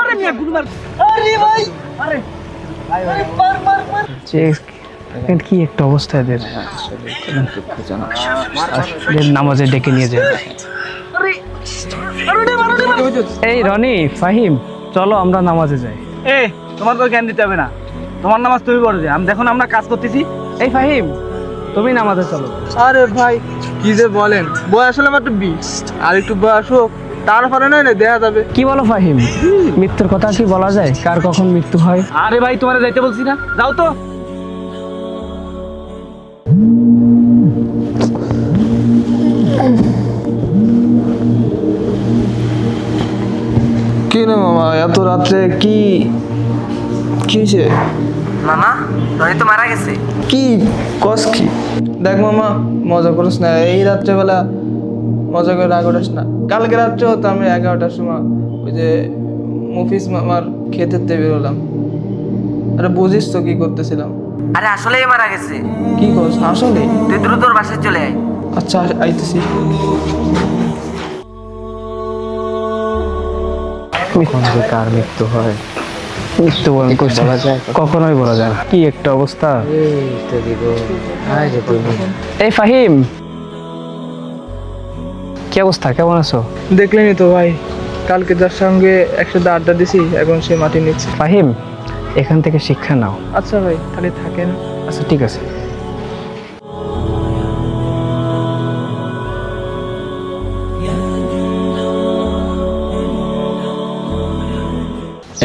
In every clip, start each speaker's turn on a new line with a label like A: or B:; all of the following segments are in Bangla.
A: আরে মিয়া গুলি মার আরে ভাই আরে আরে মার মার মার
B: কি একটা অবস্থা এদের নামাজে ডেকে নিয়ে যায়।
A: আরে আরে মার
B: এই রনি ফাহিম চলো আমরা নামাজে যাই।
A: এ তোমার তো জ্ঞান দিতে হবে না, তোমার নামাজ তুমি পড়ো যে, আমি দেখো না আমরা কাজ করতেছি।
B: এই ফাহিম তুমি নামাজে চলো।
C: আরে ভাই কি যে বলেন, বয়স হলে মাত্র 20, আর একটু বয়স হোক তারপরে নয় না দেখা যাবে।
B: কি বলো ফাহিম, মৃত্যুর কথা কি বলা যায়, কার কখন মৃত্যু হয়?
A: আরে ভাই তোমারে যাইতে বলছি না, যাও তো।
C: কি না মামা এত রাত্রে কি হয়েছে?
D: মামা রনি তো মারা গেছে।
C: কি কস কি? দেখ মামা মজা করিস না, এই রাত্রেবেলা মজা করে রাগ উঠাস না। কালকে রাত্রেও তো আমি 11টার সময় ওই যে মুফিস মামার খেতে বেরোলাম। আরে বুঝিস তো কি করতেছিলাম।
D: আরে আসলেই মারা গেছে।
C: কি করছ আসলে?
D: তুই দ্রুত তোর বাসায় চলে আয়।
C: আচ্ছা আইতেছি।
B: কখন যে কার মৃত্যু হয়, মৃত্যু বলা যায় কখনোই বলা যায় না। কি একটা অবস্থা। এই ফাহিম কি অবস্থা, কেমন আছো?
C: দেখলেনি তো ভাই, কালকে যার সঙ্গে একসাথে আড্ডা দিছি এখন সে মাটি নিচ্ছে।
B: ফাহিম এখান থেকে শিক্ষা নাও।
C: আচ্ছা ভাই তাহলে থাকেন।
B: আচ্ছা ঠিক আছে।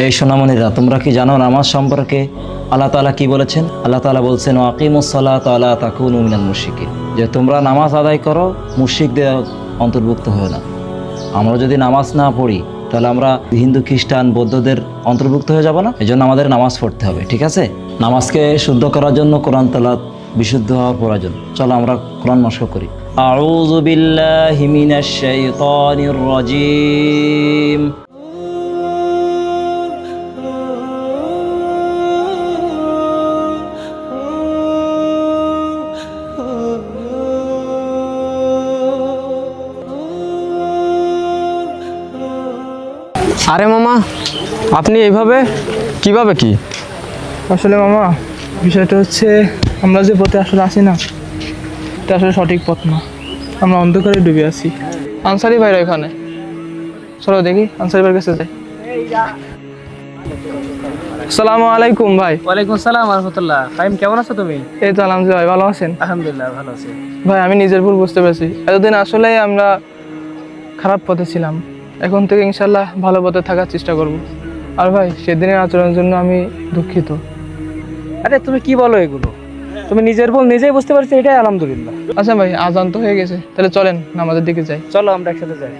E: এই সোনামণিরা, তোমরা কি জানো নামাজ সম্পর্কে আল্লাহ তাআলা কি বলেছেন? আল্লাহ তাআলা বলছেন আকিমুস সালাতা ওয়া লা তাকুনু মিনাল মুশরিকিন, যে তোমরা নামাজ আদায় করো, মুশরিকদের অন্তর্ভুক্ত হও না। আমরা যদি নামাজ না পড়ি তাহলে আমরা হিন্দু খ্রিস্টান বৌদ্ধদের অন্তর্ভুক্ত হয়ে যাব না। এজন্য আমাদের নামাজ পড়তে হবে, ঠিক আছে? নামাজকে শুদ্ধ করার জন্য কোরআন তেলাওয়াত বিশুদ্ধ হওয়ার প্রয়োজন। চলো আমরা কোরআন মশক করি। আউযু বিল্লাহি মিনাশ শাইতানির রাজীম।
B: আরে মামা আপনি এইভাবে কিভাবে কি?
C: আসলে মামা বিষয়টা হচ্ছে আমরা যে পথে আসলে আসি না, এটা আসলে সঠিক পথ না। আমরা অন্ধকারে ডুবে আছি। আনসারি ভাইরা এখানে, চলো দেখি আনসারি ভাইয়ের কাছে যাই। আসসালামু আলাইকুম ভাই।
A: ওয়ালাইকুম আসসালাম ওয়া রাহমাতুল্লাহ। ফাহিম কেমন আছো তুমি?
C: এই তো আলহামদুলিল্লাহ, ভাই ভালো আছেন?
A: আলহামদুলিল্লাহ ভালো আছি।
C: ভাই আমি নিজের ভুল বুঝতে পেরেছি, এতদিন আসলে আমরা খারাপ পথে ছিলাম। এখন থেকে ইনশাল্লাহ ভালো পথে থাকার চেষ্টা করব। আর ভাই সেদিনের আচরণের জন্য আমি দুঃখিত।
A: আরে তুমি কি বলো এগুলো? তুমি নিজের ভুল নিজেই বুঝতে পারছো, এটাই আলহামদুলিল্লাহ।
C: আচ্ছা ভাই আজান তো হয়ে গেছে, তাহলে চলেন নামাজের দিকে যাই।
A: চলো আমরা একসাথে যাই।